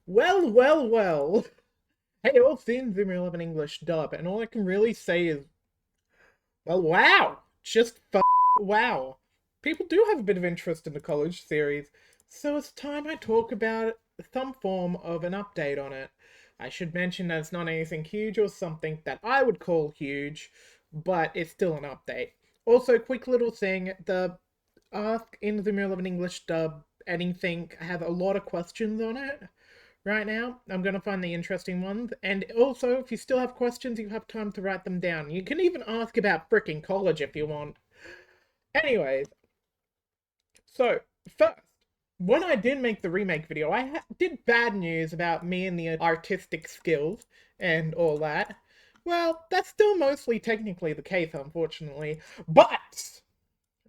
Well. Hey, all seen Zoomer 11 English dub, and all I can really say is, well, wow! Just wow. People do have a bit of interest in the college series, so it's time I talk about some form of an update on it. I should mention that it's not anything huge or something that I would call huge, but it's still an update. Also, quick little thing, the Ask in Zoomer 11 English dub anything has a lot of questions on it right now. I'm going to find the interesting ones. And also, if you still have questions, you have time to write them down. You can even ask about fricking college if you want. Anyways, so first, when I did make the remake video, I did bad news about me and the artistic skills and all that. Well, that's still mostly technically the case, unfortunately. But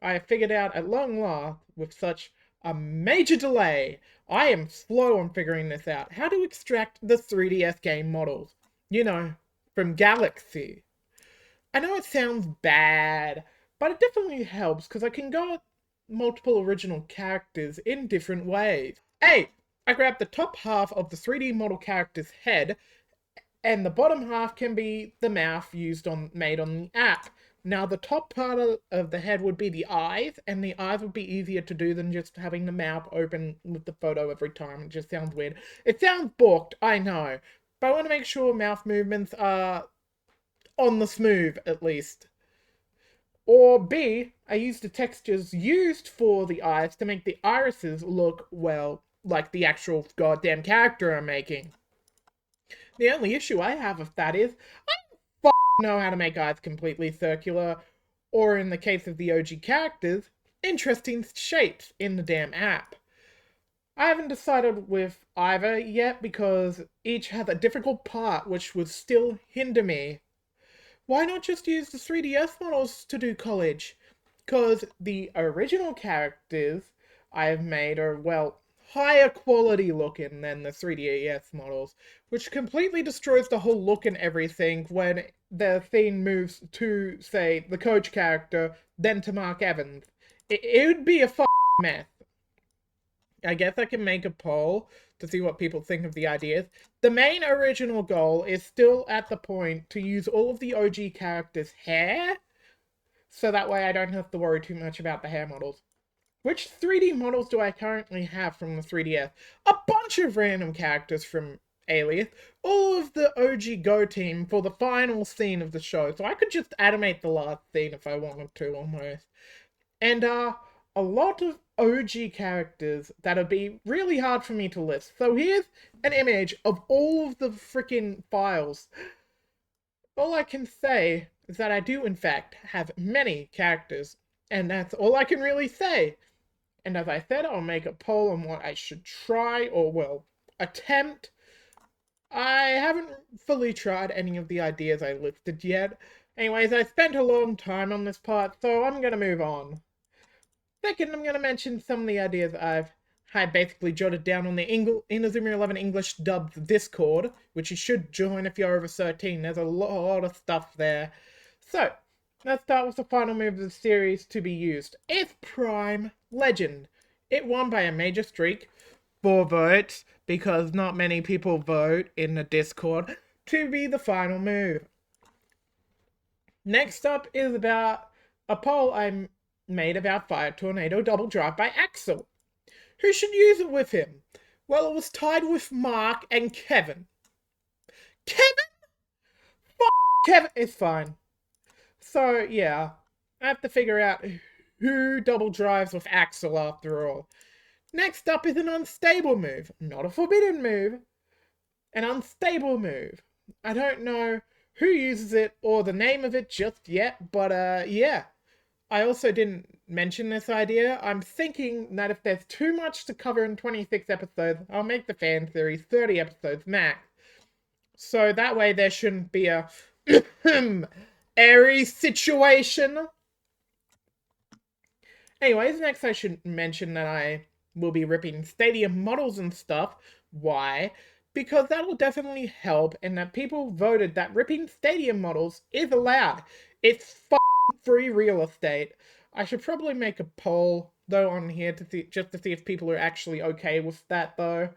I figured out at long last, with such a major delay, I am slow on figuring this out, how to extract the 3DS game models. You know, from Galaxy. I know it sounds bad, but it definitely helps because I can go at multiple original characters in different ways. Hey, I grabbed the top half of the 3D model character's head, and the bottom half can be the mouth made on the app. Now the top part of the head would be the eyes, and the eyes would be easier to do than just having the mouth open with the photo every time. It just sounds weird. It sounds balked, I know, but I want to make sure mouth movements are on the smooth at least. Or B, I use the textures used for the eyes to make the irises look, well, like the actual goddamn character I'm making. The only issue I have with that is I don't know how to make eyes completely circular, or in the case of the OG characters, interesting shapes in the damn app. I haven't decided with either yet because each has a difficult part which would still hinder me. Why not just use the 3DS models to do college? Because the original characters I have made are, well, higher quality looking than the 3DS models, which completely destroys the whole look and everything when the scene moves to, say, the coach character, then to Mark Evans. It would be a mess. I guess I can make a poll to see what people think of the ideas. The main original goal is still at the point to use all of the OG characters' hair, so that way I don't have to worry too much about the hair models. Which 3D models do I currently have from the 3DS? A bunch of random characters from Alias, all of the OG Go team for the final scene of the show, so I could just animate the last scene if I wanted to, almost. And, a lot of OG characters that'd be really hard for me to list. So here's an image of all of the freaking files. All I can say is that I do, in fact, have many characters, and that's all I can really say. And as I said, I'll make a poll on what I should try, or, well, attempt. I haven't fully tried any of the ideas I listed yet. Anyways, I spent a long time on this part, so I'm gonna move on. Second, I'm going to mention some of the ideas I've had basically jotted down on the Inazuma 11 English dubbed Discord, which you should join if you're over 13. There's a lot of stuff there. So, let's start with the final move of the series to be used. It's Prime Legend. It won by a major streak, 4 votes, because not many people vote in the Discord, to be the final move. Next up is about a poll I made about Fire Tornado Double Drive by Axel. Who should use it with him? Well, it was tied with Mark and Kevin. Kevin? Kevin is fine. So, yeah. I have to figure out who double drives with Axel after all. Next up is an unstable move. Not a forbidden move. An unstable move. I don't know who uses it or the name of it just yet, but yeah. I also didn't mention this idea. I'm thinking that if there's too much to cover in 26 episodes, I'll make the fan series 30 episodes max. So that way there shouldn't be a airy situation. Anyways, next I should mention that I will be ripping stadium models and stuff. Why? Because that will definitely help, and that people voted that ripping stadium models is allowed. It's free real estate. I should probably make a poll though on here to see just to see if people are actually okay with that though.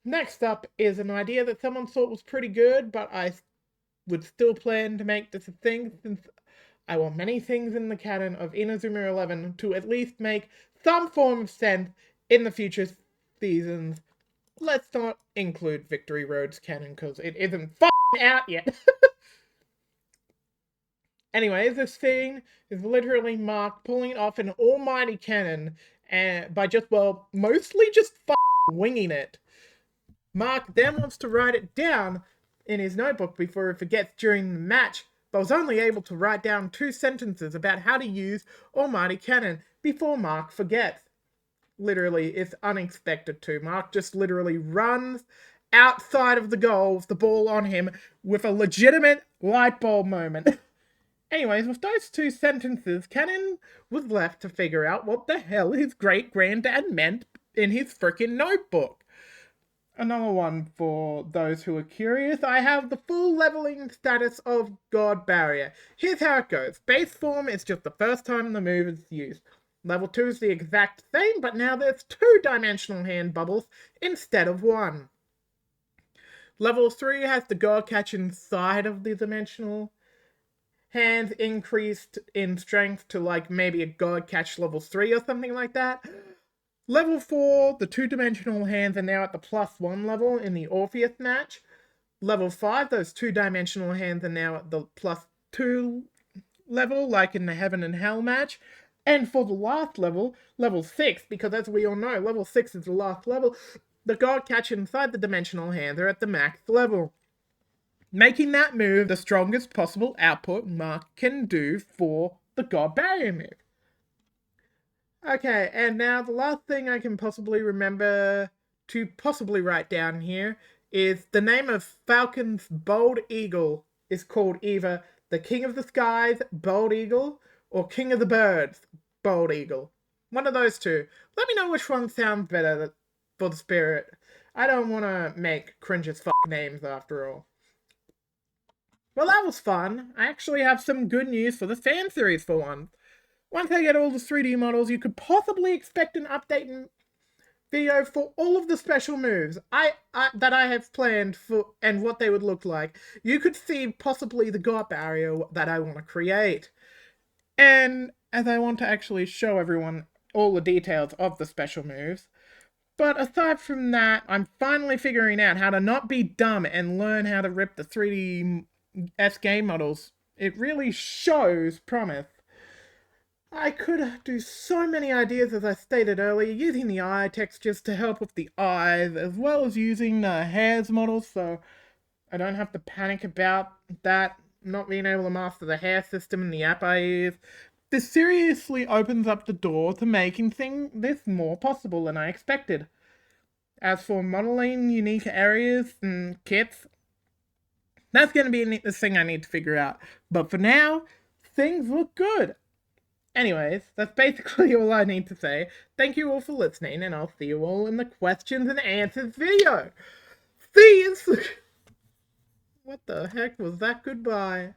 Next up is an idea that someone thought was pretty good, but I would still plan to make this a thing since I want many things in the canon of Inazuma 11 to at least make some form of sense in the future seasons. Let's not include Victory Road's canon because it isn't out yet. Anyways, this scene is literally Mark pulling off an almighty cannon and by just, well, mostly just winging it. Mark then wants to write it down in his notebook before he forgets during the match, but was only able to write down 2 sentences about how to use Almighty Cannon before Mark forgets. Literally, it's unexpected too. Mark just literally runs outside of the goal with the ball on him with a legitimate light bulb moment. Anyways, with those 2 sentences, Cannon was left to figure out what the hell his great granddad meant in his frickin' notebook. Another one for those who are curious, I have the full leveling status of God Barrier. Here's how it goes. Base form is just the first time the move is used. Level 2 is the exact same, but now there's 2-dimensional hand bubbles instead of 1. Level 3 has the God Catch inside of the dimensional hands increased in strength to like maybe a God Catch level 3 or something like that. Level 4, the 2-dimensional hands are now at the +1 level in the Orpheus match. Level 5, those 2-dimensional hands are now at the +2 level, like in the Heaven and Hell match. And for the last level, level 6, because as we all know, level 6 is the last level, the God Catch inside the dimensional hands are at the max level, making that move the strongest possible output Mark can do for the God Barrier move. Okay, and now the last thing I can possibly remember to possibly write down here is the name of Falcon's bald eagle is called either the King of the Skies bald eagle or King of the Birds bald eagle. One of those two. Let me know which one sounds better for the spirit. I don't want to make cringe as names after all. Well, that was fun. I actually have some good news for the fan series for once. Once I get all the 3D models, you could possibly expect an update video for all of the special moves that I have planned for and what they would look like. You could see possibly the God Barrier that I want to create. And as I want to actually show everyone all the details of the special moves. But aside from that, I'm finally figuring out how to not be dumb and learn how to rip the 3D game models. It really shows promise. I could do so many ideas as I stated earlier, using the eye textures to help with the eyes, as well as using the hairs models, so I don't have to panic about that, not being able to master the hair system and the app I use. This seriously opens up the door to making this more possible than I expected. As for modeling unique areas and kits, that's going to be the thing I need to figure out. But for now, things look good. Anyways, that's basically all I need to say. Thank you all for listening, and I'll see you all in the questions and answers video. See you soon. What the heck was that? Goodbye.